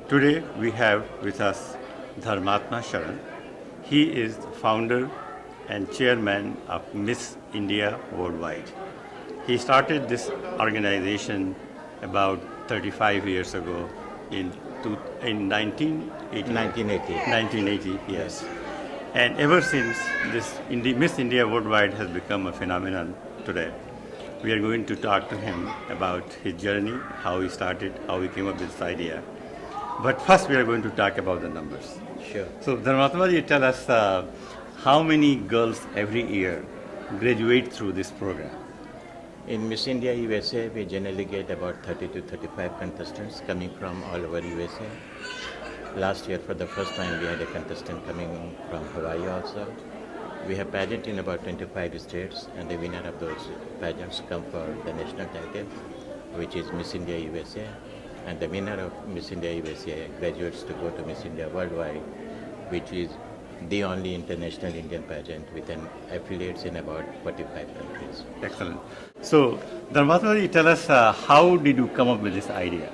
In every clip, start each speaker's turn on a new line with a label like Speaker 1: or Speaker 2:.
Speaker 1: Today we have with us Dharmatma Sharan. He is the founder and chairman of Miss India Worldwide. He started this organization about 35 years ago in 1980.
Speaker 2: 1980.
Speaker 1: 1980, yes. And ever since, Miss India Worldwide has become a phenomenon today. We are going to talk to him about his journey, how he started, how he came up with this idea. But first, we are going to talk about the numbers.
Speaker 2: Sure.
Speaker 1: So, Dharmatma, you tell us how many girls every year graduate through this program?
Speaker 2: In Miss India USA, we generally get about 30 to 35 contestants coming from all over USA. Last year, for the first time, we had a contestant coming from Hawaii also. We have pageant in about 25 states, and the winner of those pageants come for the national title, which is Miss India USA. And the winner of Miss India USA graduates to go to Miss India Worldwide, which is the only international Indian pageant with an affiliates in about 45 countries.
Speaker 1: Excellent. So, Dharmatma, you tell us how did you come up with this idea?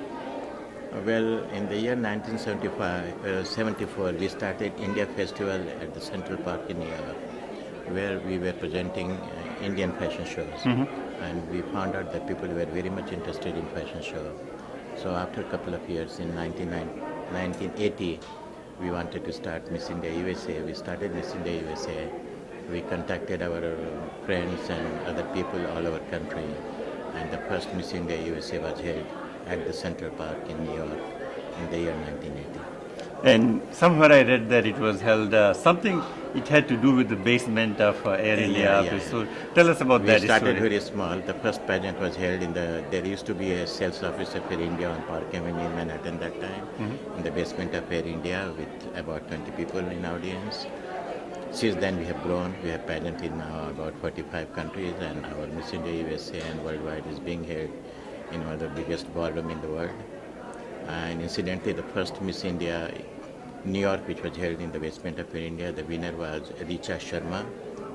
Speaker 2: Well, in the year 1974, we started India Festival at the Central Park in New York, where we were presenting Indian fashion shows. And we found out that people were very much interested in fashion show. So after a couple of years, in 1980, we wanted to start Miss India USA. We started Miss India USA. We contacted our friends and other people all over country. And the first Miss India USA was held at the Central Park in New York in the year 1980.
Speaker 1: And somewhere I read that it was held it had to do with the basement of Air India.
Speaker 2: Yeah.
Speaker 1: So tell us about that.
Speaker 2: We started very small. The first pageant was held there used to be a sales office of Air India on Park Avenue in Manhattan that time, in the basement of Air India with about 20 people in audience. Since then we have grown. We have pageant in now about 45 countries, and our Miss India USA and Worldwide is being held in one of the biggest ballroom in the world. And incidentally, the first Miss India New York, which was held in the basement of Air India, the winner was Richa Sharma,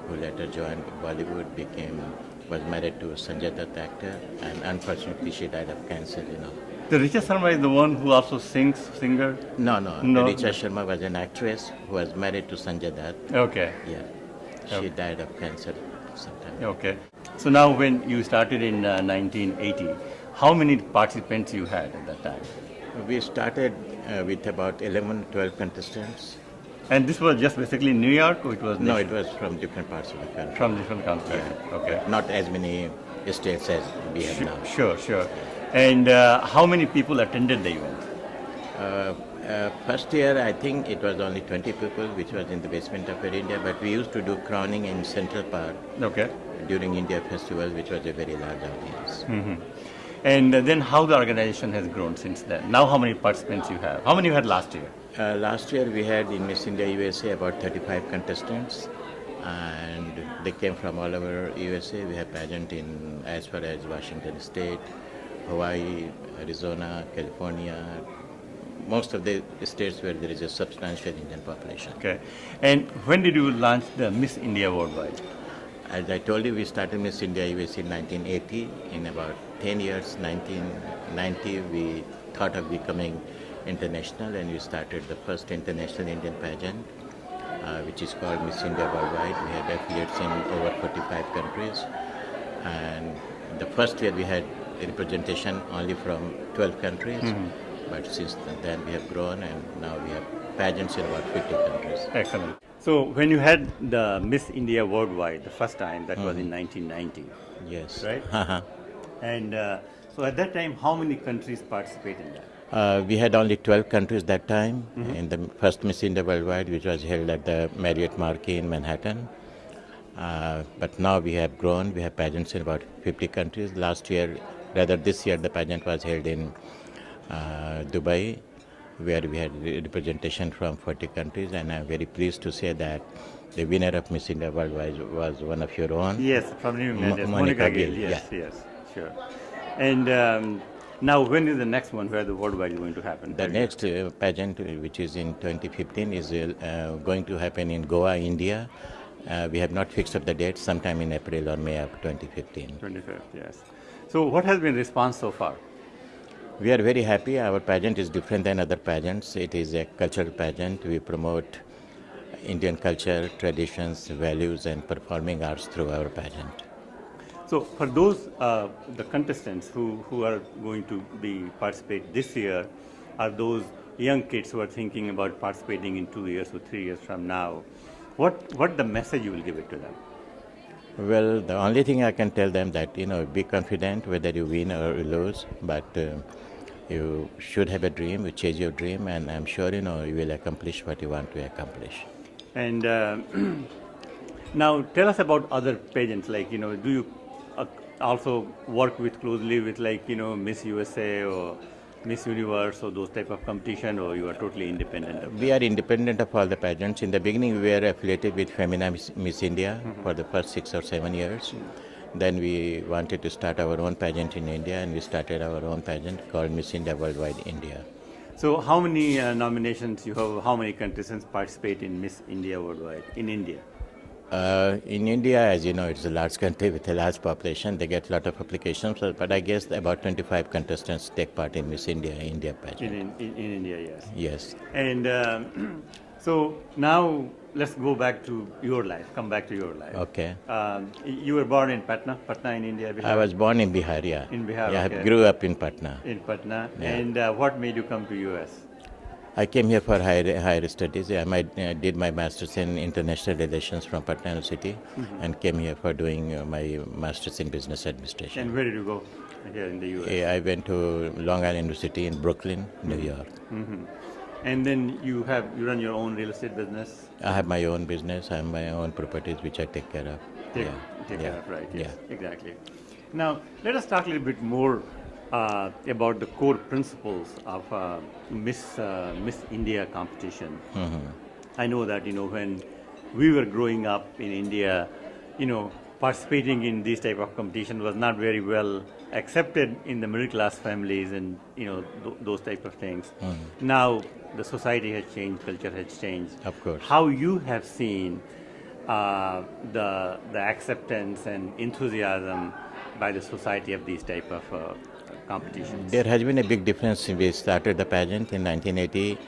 Speaker 2: who later joined Bollywood, was married to Sanjay Dutt actor, and unfortunately she died of cancer,
Speaker 1: The Richa Sharma is the one who also singer?
Speaker 2: No.
Speaker 1: No.
Speaker 2: Richa Sharma was an actress who was married to Sanjay Dutt.
Speaker 1: Okay.
Speaker 2: Yeah. She died of cancer sometime.
Speaker 1: Okay. So now when you started in 1980, how many participants you had at that time?
Speaker 2: We started with about 11, 12 contestants.
Speaker 1: And this was just basically New York, or it was
Speaker 2: No, it was from different parts of the country.
Speaker 1: from different countries?
Speaker 2: Yeah.
Speaker 1: Okay.
Speaker 2: Not as many states as we have now.
Speaker 1: Sure. And how many people attended the event?
Speaker 2: First year, I think it was only 20 people, which was in the basement of Air India, but we used to do crowning in Central Park
Speaker 1: Okay.
Speaker 2: during India Festival, which was a very large audience.
Speaker 1: And then how the organization has grown since then? Now how many participants you have? How many you had last year?
Speaker 2: Last year, we had in Miss India USA about 35 contestants, and they came from all over USA. We have pageant in as far as Washington State, Hawaii, Arizona, California, most of the states where there is a substantial Indian population.
Speaker 1: Okay. And when did you launch the Miss India Worldwide?
Speaker 2: As I told you, we started Miss India USA in 1980. In about 10 years, 1990, we thought of becoming international, and we started the first international Indian pageant, which is called Miss India Worldwide. We have affiliates in over 45 countries. And the first year we had representation only from 12 countries. But since then we have grown, and now we have pageants in about 50 countries.
Speaker 1: Excellent. So when you had the Miss India Worldwide the first time, that was in 1990,
Speaker 2: Yes.
Speaker 1: right? And so at that time, how many countries participated in that?
Speaker 2: We had only 12 countries that time in the first Miss India Worldwide, which was held at the Marriott Marquis in Manhattan. But now we have grown. We have pageants in about 50 countries. This year, the pageant was held in Dubai, where we had representation from 40 countries, and I'm very pleased to say that the winner of Miss India Worldwide was one of your own.
Speaker 1: Yes, from New Zealand,
Speaker 2: Monica
Speaker 1: Gill.
Speaker 2: Gill,
Speaker 1: Yes, sure. And now when is the next one where the Worldwide is going to happen?
Speaker 2: The next pageant, which is in 2015, is going to happen in Goa, India. We have not fixed up the date, sometime in April or May of 2015.
Speaker 1: 25th, yes. So what has been response so far?
Speaker 2: We are very happy. Our pageant is different than other pageants. It is a cultural pageant. We promote Indian culture, traditions, values, and performing arts through our pageant.
Speaker 1: So for those, the contestants who are going to be participate this year, are those young kids who are thinking about participating in 2 years or 3 years from now, what the message you will give it to them?
Speaker 2: Well, the only thing I can tell them that, be confident whether you win or you lose, but you should have a dream, you chase your dream, and I'm sure, you will accomplish what you want to accomplish.
Speaker 1: And now tell us about other pageants, like, do you also work with closely with Miss USA or Miss Universe or those type of competition, or you are totally independent of
Speaker 2: We are independent of all the pageants. In the beginning, we were affiliated with Femina Miss India for the first 6 or 7 years. Then we wanted to start our own pageant in India, and we started our own pageant called Miss India Worldwide India.
Speaker 1: So how many nominations you have, how many contestants participate in Miss India Worldwide in India?
Speaker 2: In India, as you know, it's a large country with a large population. They get a lot of applications, but I guess about 25 contestants take part in Miss India pageant.
Speaker 1: In India, yes.
Speaker 2: Yes.
Speaker 1: And so now let's go back to your life, come back to your life.
Speaker 2: Okay.
Speaker 1: You were born in Patna in India, Bihar?
Speaker 2: I was born in Bihar, yeah.
Speaker 1: In Bihar,
Speaker 2: Yeah,
Speaker 1: okay.
Speaker 2: I grew up in Patna.
Speaker 1: In Patna.
Speaker 2: Yeah.
Speaker 1: And what made you come to US?
Speaker 2: I came here for higher studies. I did my master's in international relations from Patna University, and came here for doing my master's in business administration.
Speaker 1: And where did you go here in the US?
Speaker 2: Yeah, I went to Long Island University in Brooklyn, New York.
Speaker 1: And then you run your own real estate business?
Speaker 2: I have my own business. I have my own properties which I take care of.
Speaker 1: Take care of, right? Yes, exactly. Now, let us talk a little bit more about the core principles of Miss India competition. I know that when we were growing up in India, participating in this type of competition was not very well accepted in the middle class families, and those type of things. Now the society has changed, culture has changed.
Speaker 2: Of course.
Speaker 1: How you have seen the acceptance and enthusiasm by the society of these type of competitions?
Speaker 2: There has been a big difference. We started the pageant in 1980.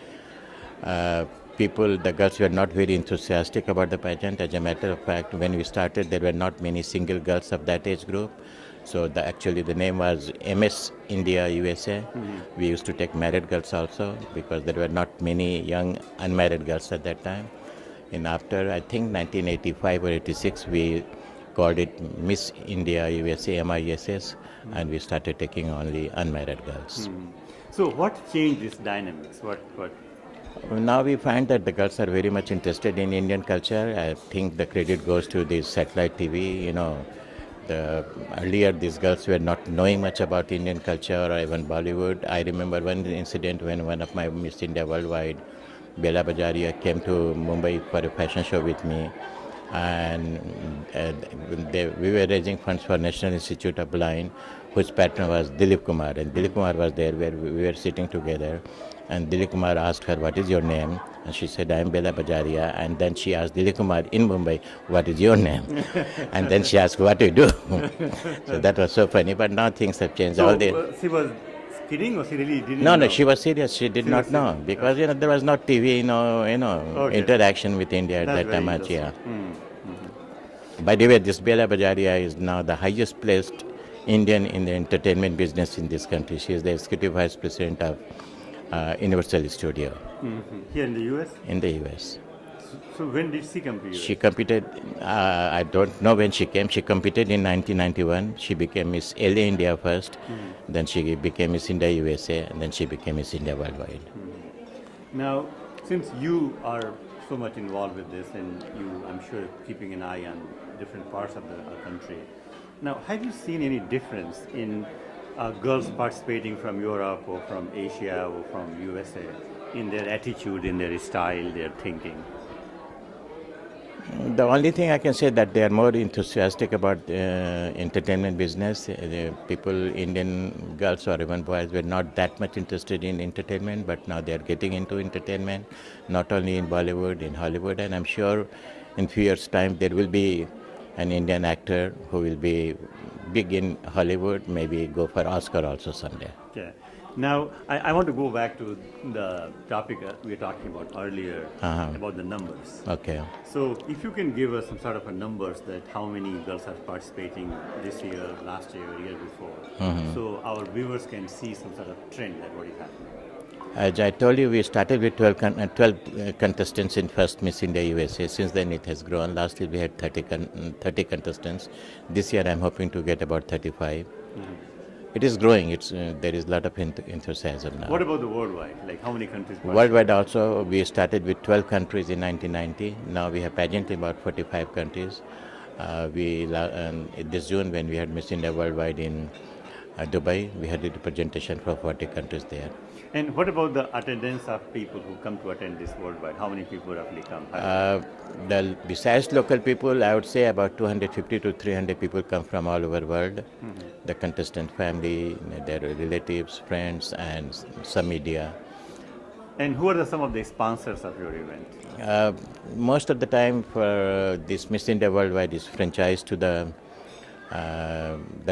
Speaker 2: The girls were not very enthusiastic about the pageant. As a matter of fact, when we started, there were not many single girls of that age group. So actually the name was MS India USA. We used to take married girls also, because there were not many young unmarried girls at that time. And after, I think 1985 or 86, we called it Miss India USA, MISS, and we started taking only unmarried girls.
Speaker 1: So what changed this dynamics? What?
Speaker 2: Now we find that the girls are very much interested in Indian culture. I think the credit goes to the satellite TV. Earlier these girls were not knowing much about Indian culture or even Bollywood. I remember one incident when one of my Miss India Worldwide, Bela Bajaria, came to Mumbai for a fashion show with me. And we were raising funds for National Institute of Blind, whose patron was Dilip Kumar. And Dilip Kumar was there where we were sitting together. And Dilip Kumar asked her, "What is your name?" And she said, "I am Bela Bajaria." And then she asked Dilip Kumar in Mumbai, "What is your name?" And then she asked, "What do you do?" So that was so funny. But now things have changed.
Speaker 1: So she was kidding, or she really didn't know?
Speaker 2: No, she was serious. She did not know, because there was no TV,
Speaker 1: Okay.
Speaker 2: interaction with India at
Speaker 1: That's
Speaker 2: that
Speaker 1: very
Speaker 2: time much. Yeah.
Speaker 1: interesting.
Speaker 2: By the way, this Bela Bajaria is now the highest placed Indian in the entertainment business in this country. She is the executive vice president of Universal Studio
Speaker 1: Here in the US?
Speaker 2: in the US.
Speaker 1: So when did she come to US?
Speaker 2: She competed, I don't know when she came. She competed in 1991. She became Miss LA India first, then she became Miss India USA, and then she became Miss India Worldwide.
Speaker 1: Now, since you are so much involved with this, and I'm sure, keeping an eye on different parts of the country, now, have you seen any difference in girls participating from Europe or from Asia or from USA in their attitude, in their style, their thinking?
Speaker 2: The only thing I can say that they are more enthusiastic about entertainment business. Indian girls or even boys were not that much interested in entertainment, but now they are getting into entertainment, not only in Bollywood, in Hollywood, and I'm sure in few years' time there will be an Indian actor who will be big in Hollywood, maybe go for Oscar also someday.
Speaker 1: Okay. Now, I want to go back to the topic we were talking about earlier about the numbers.
Speaker 2: Okay.
Speaker 1: So, if you can give us some sort of a numbers that how many girls are participating this year, last year, year before, so our viewers can see some sort of trend that what is happening.
Speaker 2: As I told you, we started with 12 contestants in first Miss India USA. Since then, it has grown. Last year, we had 30 contestants. This year, I'm hoping to get about 35. It is growing. There is a lot of enthusiasm now.
Speaker 1: What about the worldwide? Like how many countries?
Speaker 2: Worldwide also, we started with 12 countries in 1990. Now we have pageant in about 45 countries. This June, when we had Miss India Worldwide in Dubai, we had a representation for 40 countries there.
Speaker 1: And what about the attendance of people who come to attend this worldwide? How many people roughly come?
Speaker 2: Besides local people, I would say about 250 to 300 people come from all over the world. The contestant family, their relatives, friends, and some media.
Speaker 1: And who are some of the sponsors of your event?
Speaker 2: Most of the time for this Miss India Worldwide is franchised to the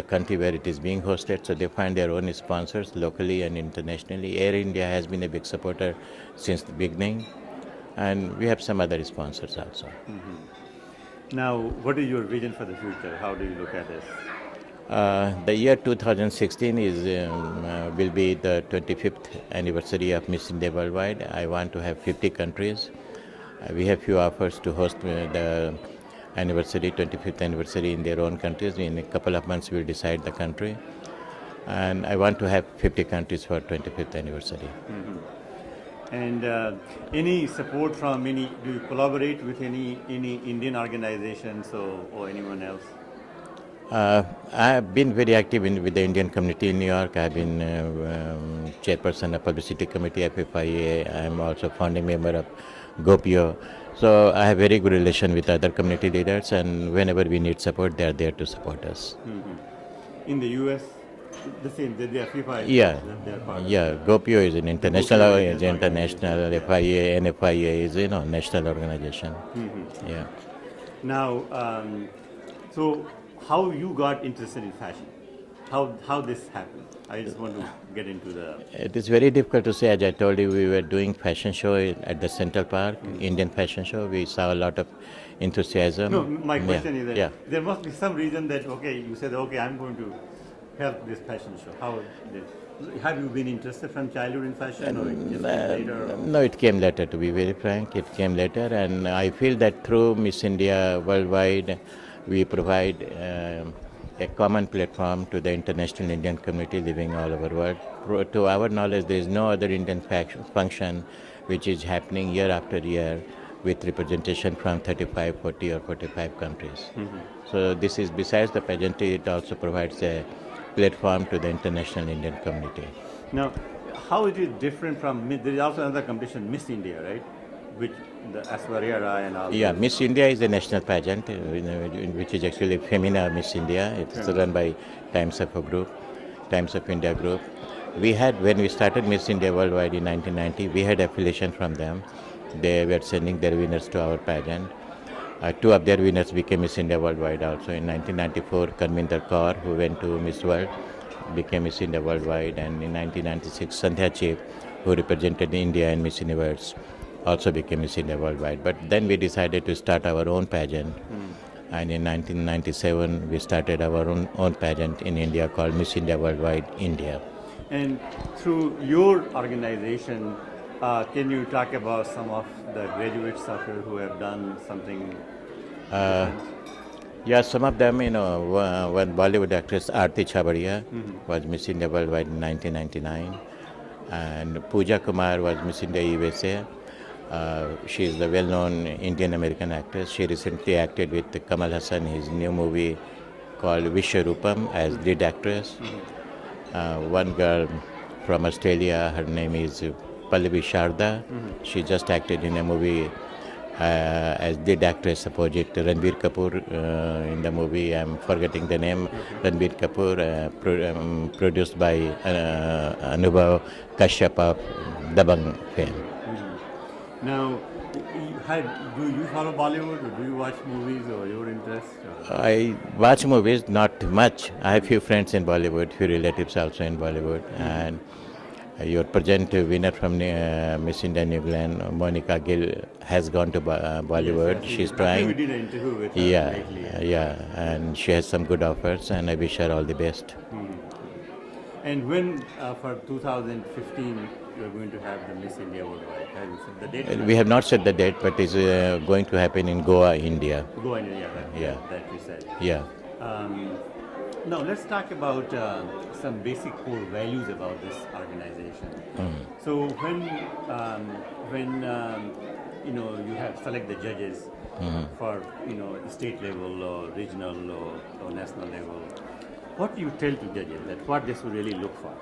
Speaker 2: country where it is being hosted, so they find their own sponsors locally and internationally. Air India has been a big supporter since the beginning, and we have some other sponsors also.
Speaker 1: Now, what is your vision for the future? How do you look at this?
Speaker 2: The year 2016 will be the 25th anniversary of Miss India Worldwide. I want to have 50 countries. We have few offers to host the 25th anniversary in their own countries. In a couple of months, we'll decide the country. And I want to have 50 countries for 25th anniversary.
Speaker 1: And any support from do you collaborate with any Indian organizations or anyone else?
Speaker 2: I've been very active with the Indian community in New York. I've been chairperson of Publicity Committee of FIA. I'm also founding member of GoPio. So I have very good relation with other community leaders, and whenever we need support, they are there to support us.
Speaker 1: In the U.S., the same, they are FIFA.
Speaker 2: Yeah. GoPio is an international, FIA, and FIA is national organization. Yeah.
Speaker 1: Now, so how you got interested in fashion? How this happened? I just want to get into the...
Speaker 2: It is very difficult to say. As I told you, we were doing fashion show at the Central Park, Indian fashion show. We saw a lot of enthusiasm.
Speaker 1: No, my question is that there must be some reason that, you said, I'm going to help this fashion show. Have you been interested from childhood in fashion or just later?
Speaker 2: No, it came later, to be very frank. It came later, and I feel that through Miss India Worldwide, we provide a common platform to the international Indian community living all over the world. To our knowledge, there is no other Indian function which is happening year after year with representation from 35, 40 or 45 countries. So this is, besides the pageantry, it also provides a platform to the international Indian community.
Speaker 1: Now, how is it different from, there is also another competition, Miss India, right? Which the Aishwarya Rai and all.
Speaker 2: Yeah, Miss India is a national pageant, which is actually Femina Miss India. It's run by Times of India Group. We had, when we started Miss India Worldwide in 1990, we had affiliation from them. They were sending their winners to our pageant. Two of their winners became Miss India Worldwide also. In 1994, Karminder Kaur, who went to Miss World, became Miss India Worldwide. And in 1996, Sandhya Chip, who represented India in Miss Universe, also became Miss India Worldwide. But then we decided to start our own pageant. And in 1997, we started our own pageant in India called Miss India Worldwide India.
Speaker 1: And through your organization, can you talk about some of the graduates of you who have done something different?
Speaker 2: Yeah, some of them, one Bollywood actress, Aarti Chhabria, was Miss India Worldwide in 1999. And Pooja Kumar was Miss India USA. She is the well-known Indian-American actress. She recently acted with Kamal Hassan in his new movie called Vishwarupam as lead actress. One girl from Australia, her name is Pallavi Sharda. She just acted in a movie as lead actress opposite Ranbir Kapoor in the movie. I'm forgetting the name. Ranbir Kapoor, produced by Anubhav Kashyap of Dabang fame.
Speaker 1: Now, do you follow Bollywood, or do you watch movies, or your interest?
Speaker 2: I watch movies, not much. I have few friends in Bollywood, few relatives also in Bollywood, and Your present winner from Miss India New Zealand, Monica Gill, has gone to Bollywood.
Speaker 1: Yes,
Speaker 2: She's
Speaker 1: we
Speaker 2: trying.
Speaker 1: did an interview with her
Speaker 2: Yeah,
Speaker 1: lately.
Speaker 2: yeah, and she has some good offers, and I wish her all the best.
Speaker 1: And when for 2015 you are going to have the Miss India Worldwide? Have you set the date?
Speaker 2: We have not set the date, but it's going to happen in Goa, India.
Speaker 1: Go in, yeah,
Speaker 2: Yeah.
Speaker 1: that we said.
Speaker 2: Yeah.
Speaker 1: Now let's talk about some basic core values about this organization. So when you have select the judges for state level or regional or national level, what do you tell to judges that what they should really look for?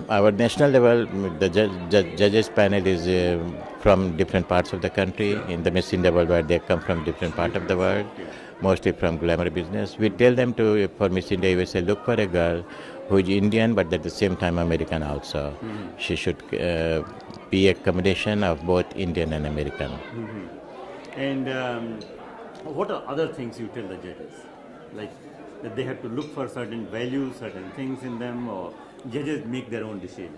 Speaker 2: Our national level, the judges panel is from different parts of the country. In the Miss India Worldwide, they come from different part of the world, mostly from glamour business. We tell them to, for Miss India USA, look for a girl who is Indian but at the same time American also. She should be a combination of both Indian and American.
Speaker 1: And what are other things you tell the judges? Like that they have to look for certain values, certain things in them, or judges make their own decision?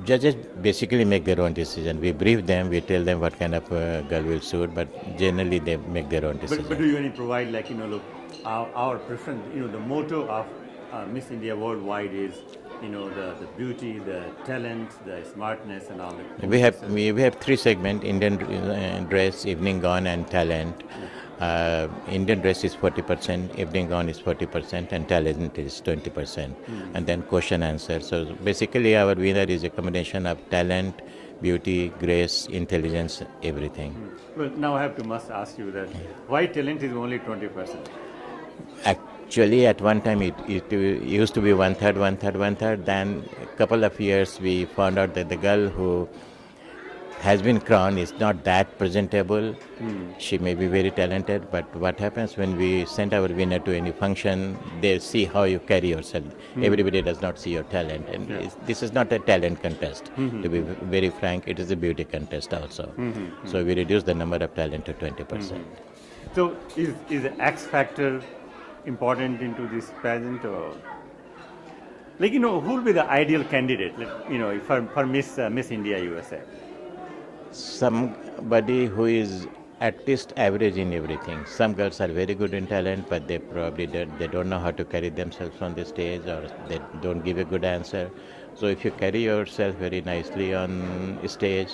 Speaker 2: Judges basically make their own decision. We brief them, we tell them what kind of girl will suit, but generally they make their own decision.
Speaker 1: But do you any provide like look, our preference, the motto of Miss India Worldwide is the beauty, the talent, the smartness, and all that.
Speaker 2: We have three segments: Indian dress, evening gown, and talent. Indian dress is 40%, evening gown is 40%, and talent is 20%. And then question answer. So basically, our winner is a combination of talent, beauty, grace, intelligence, everything.
Speaker 1: Well, now I have to must ask you that why talent is only 20%?
Speaker 2: Actually, at one time it used to be one third. Then a couple of years we found out that the girl who has been crowned is not that presentable. She may be very talented, but what happens when we send our winner to any function, they see how you carry yourself. Everybody does not see your talent, and this is not a talent contest. To be very frank, it is a beauty contest also. So we reduce the number of talent to 20%.
Speaker 1: So is the X factor important into this pageant, or like who will be the ideal candidate? Like, for Miss India USA.
Speaker 2: Somebody who is at least average in everything. Some girls are very good in talent, but they probably don't know how to carry themselves on the stage, or they don't give a good answer. So if you carry yourself very nicely on stage,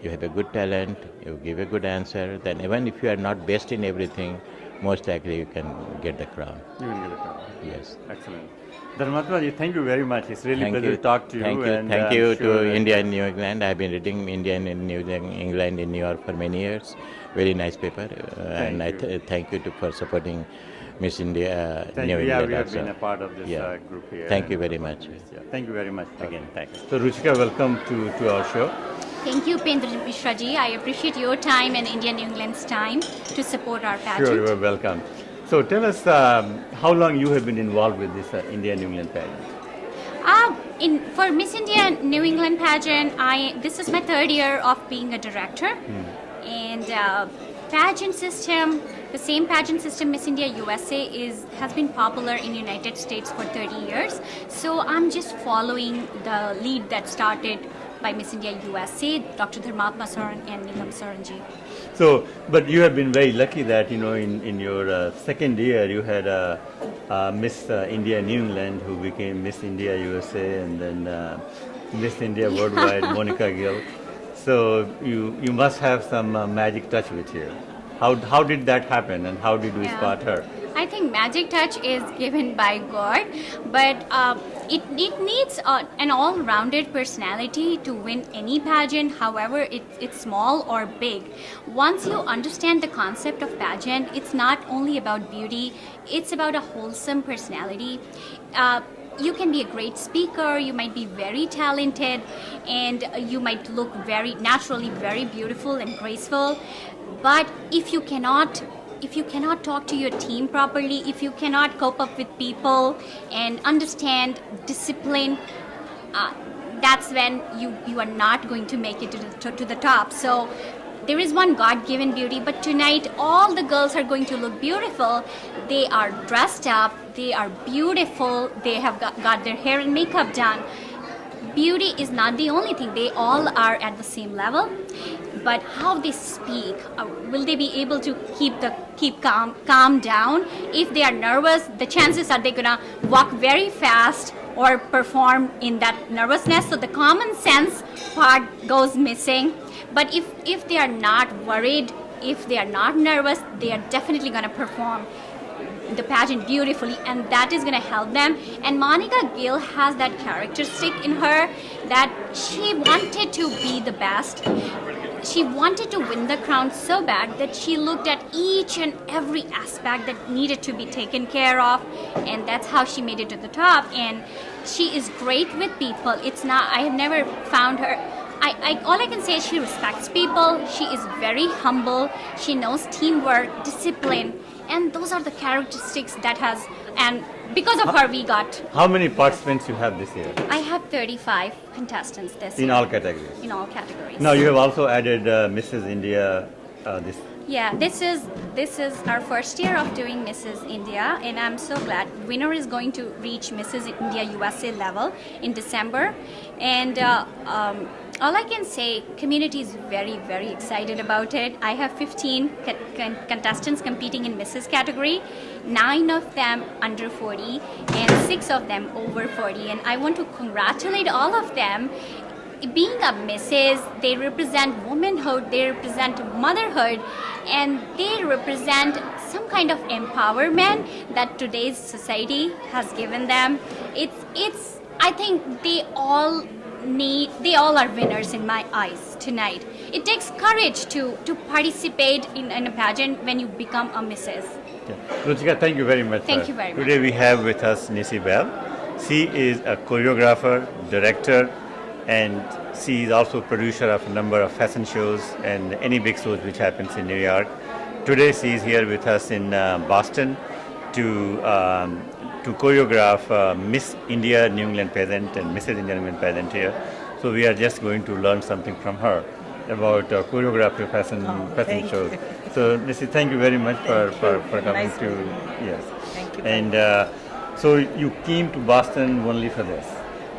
Speaker 2: you have a good talent, you give a good answer, then even if you are not best in everything, most likely you can get the crown.
Speaker 1: You will get a crown.
Speaker 2: Yes.
Speaker 1: Excellent. Dharmatmaji, thank you very much. It's really a pleasure to talk to you.
Speaker 2: Thank you.
Speaker 1: And
Speaker 2: Thank you
Speaker 1: sure
Speaker 2: to India and New England. I've been reading India and New England in New York for many years. Very nice paper. And I thank you for supporting Miss India New England.
Speaker 1: Yeah, we have
Speaker 2: also.
Speaker 1: been a part of this group here.
Speaker 2: Thank you very much.
Speaker 1: Yeah, thank you very much again. Thanks. So Ruchika, welcome to our show.
Speaker 3: Thank you, Pendra Mishra ji. I appreciate your time and India New England's time to support our pageant.
Speaker 1: Sure, you are welcome. So tell us how long you have been involved with this India New England pageant.
Speaker 3: For Miss India New England pageant, this is my third year of being a director. And pageant system, the same pageant system Miss India USA has been popular in United States for 30 years. So I'm just following the lead that started by Miss India USA, Dr. Dharmatma Saran and Neelam Saranji.
Speaker 1: So, but you have been very lucky that in your second year you had Miss India New England who became Miss India USA, and then Miss India Worldwide, Monica Gill. So you must have some magic touch with you. How did that happen, and how did you spot her?
Speaker 3: I think magic touch is given by God, but it needs an all-rounded personality to win any pageant, however it's small or big. Once you understand the concept of pageant, it's not only about beauty, it's about a wholesome personality. You can be a great speaker, you might be very talented, and you might look very naturally very beautiful and graceful, but if you cannot talk to your team properly, if you cannot cope up with people and understand discipline, that's when you are not going to make it to the top. So there is one God-given beauty, but tonight all the girls are going to look beautiful. They are dressed up, they are beautiful, they have got their hair and makeup done. beauty is not the only thing. They all are at the same level, but how they speak, will they be able to keep calm down? If they are nervous, the chances are they're gonna walk very fast or perform in that nervousness. So the common sense part goes missing. But if they are not worried, if they are not nervous, they are definitely gonna perform the pageant beautifully, and that is going to help them. And Monica Gill has that characteristic in her that she wanted to be the best. She wanted to win the crown so bad that she looked at each and every aspect that needed to be taken care of, and that's how she made it to the top. And she is great with people. It's not, I have never found her, all I can say is she respects people. She is very humble. She knows teamwork, discipline, and those are the characteristics that has, and because of her we got.
Speaker 1: How many participants you have this year?
Speaker 3: I have 35 contestants this
Speaker 1: In
Speaker 3: year.
Speaker 1: all categories?
Speaker 3: In all categories.
Speaker 1: Now you have also added Mrs. India this.
Speaker 3: Yeah, this is our first year of doing Mrs. India, and I'm so glad. Winner is going to reach Mrs. India USA level in December, and all I can say, community is very, very excited about it. I have 15 contestants competing in Mrs. category, 9 of them under 40 and 6 of them over 40, and I want to congratulate all of them. Being a Mrs., they represent womanhood, they represent motherhood, and they represent some kind of empowerment that today's society has given them. It's I think they all are winners in my eyes tonight. It takes courage to participate in a pageant when you become a Mrs.
Speaker 1: Ruchika, thank you very much.
Speaker 3: Thank you very much.
Speaker 1: Today we have with us Nisi Bell. She is a choreographer, director, and she is also producer of a number of fashion shows and any big shows which happens in New York. Today she is here with us in Boston to choreograph Miss India New England pageant and Mrs. India New England pageant here. So we are just going to learn something from her about choreography fashion
Speaker 4: Thank
Speaker 1: shows.
Speaker 4: you.
Speaker 1: So Nisi, thank you very much for coming
Speaker 4: Nice
Speaker 1: to
Speaker 4: meeting you.
Speaker 1: yes.
Speaker 4: Thank you.
Speaker 1: And so you came to Boston only for this.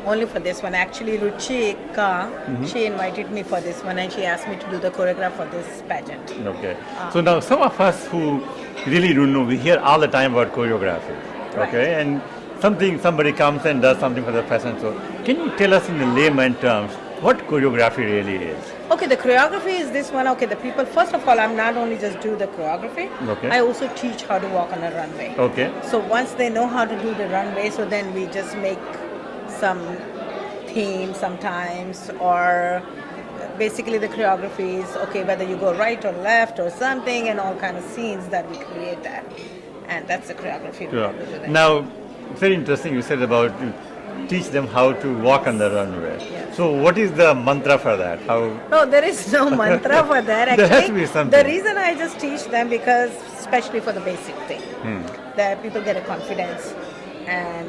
Speaker 4: Only for this one. Actually, Ruchika, she invited me for this one and she asked me to do the choreograph for this pageant.
Speaker 1: Okay. So now some of us who really don't know, we hear all the time about choreography. Okay,
Speaker 4: Right.
Speaker 1: and somebody comes and does something for the fashion show. Can you tell us in the layman terms what choreography really is?
Speaker 4: Okay, the choreography is this one. Okay, the people, first of all, I'm not only just do the choreography,
Speaker 1: Okay.
Speaker 4: I also teach how to walk on a runway.
Speaker 1: Okay.
Speaker 4: So once they know how to do the runway, so then we just make some theme sometimes, or basically the choreography is, okay, whether you go right or left or something, and all kind of scenes that we create that. And that's the choreography.
Speaker 1: Sure.
Speaker 4: we do there.
Speaker 1: Now, very interesting you said about you teach them how to walk on the runway.
Speaker 4: Yes.
Speaker 1: So what is the mantra for that? How?
Speaker 4: No, there is no mantra for that. Actually,
Speaker 1: There has to be something.
Speaker 4: The reason I just teach them because, especially for the basic thing, that people get a confidence, and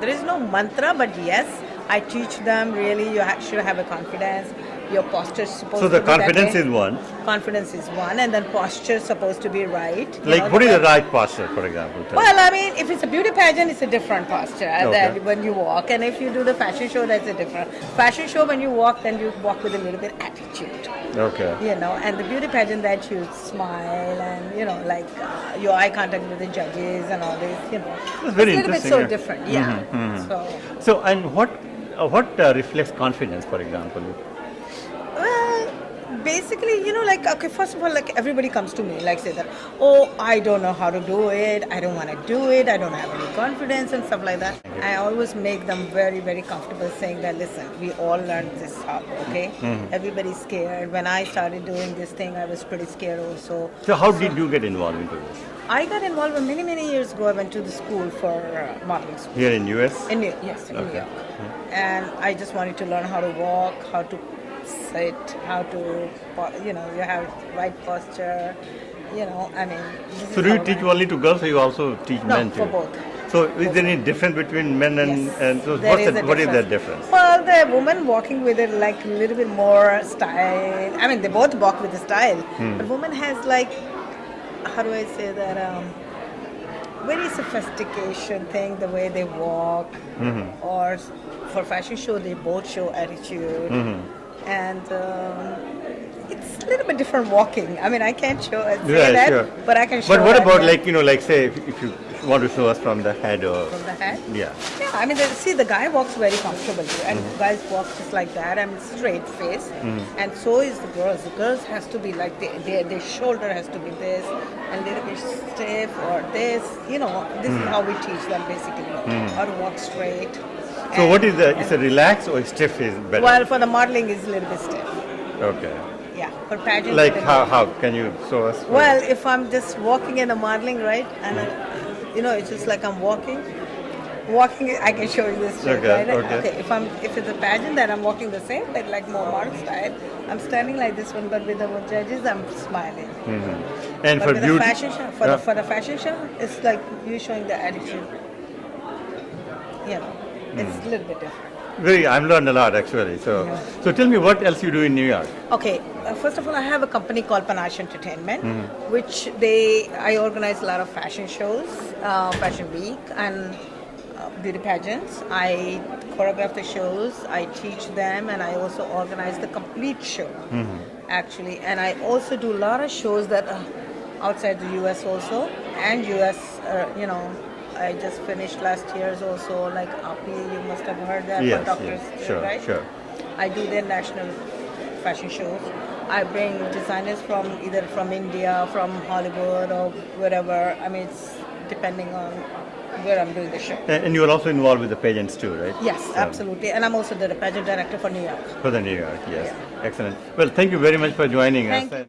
Speaker 4: there is no mantra. But yes, I teach them really. You should have a confidence. Your posture is supposed
Speaker 1: So
Speaker 4: to
Speaker 1: the
Speaker 4: be that
Speaker 1: confidence
Speaker 4: way.
Speaker 1: is one.
Speaker 4: Confidence is one, and then posture is supposed to be right. you
Speaker 1: Like
Speaker 4: know,
Speaker 1: what is the
Speaker 4: way-
Speaker 1: right posture, for example? Tell
Speaker 4: Well, I mean, if it's a beauty pageant, it's a different posture
Speaker 1: Okay.
Speaker 4: than when you walk. And if you do the fashion show, that's a different. Fashion show, when you walk, then you walk with a little bit attitude.
Speaker 1: Okay.
Speaker 4: You know, and the beauty pageant, that you smile and, you know, like your eye contact with the judges and all this, you know.
Speaker 1: That's very
Speaker 4: it's a little bit
Speaker 1: interesting,
Speaker 4: so
Speaker 1: yeah.
Speaker 4: different, yeah. So,
Speaker 1: So and what reflects confidence, for example?
Speaker 4: well, basically, you know, like, okay, first of all, like, everybody comes to me, like, say that, oh, I don't know how to do it, I don't want to do it, I don't have any confidence and stuff like that. I always make them very, very comfortable saying that, listen, we all learned this up, okay? Everybody's scared. When I started doing this thing, I was pretty scared also.
Speaker 1: So how did you get involved into this?
Speaker 4: I got involved many, many years ago. I went to the school for modeling school.
Speaker 1: Here in US?
Speaker 4: In New, yes, in New
Speaker 1: Okay.
Speaker 4: York. And I just wanted to learn how to walk, how to sit, how to, you know, you have right posture, you know, I mean. this
Speaker 1: So
Speaker 4: is
Speaker 1: do you
Speaker 4: how
Speaker 1: teach
Speaker 4: I-
Speaker 1: only to girls or you also teach
Speaker 4: No,
Speaker 1: men too?
Speaker 4: for both.
Speaker 1: So is there any difference between men and,
Speaker 4: Yes,
Speaker 1: and so
Speaker 4: there
Speaker 1: what's
Speaker 4: is
Speaker 1: that,
Speaker 4: a
Speaker 1: what is that difference?
Speaker 4: Well, the woman walking with it like a little bit more style. I mean, they both walk with the style, but woman has like, how do I say that? very sophistication thing, the way they walk, or for fashion show they both show attitude, and it's a little bit different walking. I mean, I can't say that,
Speaker 1: sure.
Speaker 4: but I can show.
Speaker 1: But what
Speaker 4: that,
Speaker 1: about
Speaker 4: yeah.
Speaker 1: like, like say if you want to show us from the head or
Speaker 4: From the head?
Speaker 1: yeah.
Speaker 4: Yeah, I mean, see, the guy walks very comfortably, and guys walk just like that. I mean, straight face, and so is the girls. The girls has to be like their shoulder has to be this, and a little bit stiff or this. You know, this is how we teach them basically how to walk straight.
Speaker 1: So what is the? Is it relaxed or stiff is better?
Speaker 4: Well, for the modeling, is a little bit stiff.
Speaker 1: Okay.
Speaker 4: Yeah, for pageant.
Speaker 1: Like how can you show us?
Speaker 4: Well, if I'm just walking in the modeling, right, and it's just like I'm walking. Walking, I can show you this.
Speaker 1: Okay,
Speaker 4: right?
Speaker 1: okay.
Speaker 4: If it's a pageant, then I'm walking the same, but like more model style. I'm standing like this one, but with the judges, I'm smiling.
Speaker 1: And
Speaker 4: But
Speaker 1: for
Speaker 4: with
Speaker 1: beauty,
Speaker 4: the fashion show, for the fashion show, it's like you showing the attitude. You know, it's a little bit different.
Speaker 1: I'm learned a lot actually. So tell me what else you do in New York?
Speaker 4: Okay, first of all, I have a company called Panache Entertainment, which I organize a lot of fashion shows, Fashion Week, and beauty pageants. I choreograph the shows, I teach them, and I also organize the complete show, actually. And I also do a lot of shows that are outside the U.S. also, and U.S. I just finished last year's also, like API, you must have heard that,
Speaker 1: Yes,
Speaker 4: for doctors,
Speaker 1: yes, sure,
Speaker 4: right?
Speaker 1: sure.
Speaker 4: I do their national fashion shows. I bring designers from either from India, from Hollywood, or wherever. I mean, it's depending on where I'm doing the show.
Speaker 1: And you are also involved with the pageants too, right?
Speaker 4: Yes,
Speaker 1: So,
Speaker 4: absolutely. And I'm also the pageant director for New York.
Speaker 1: For the New York, yes. Excellent. Well, thank you very much for joining
Speaker 4: Thank
Speaker 1: us.
Speaker 4: you.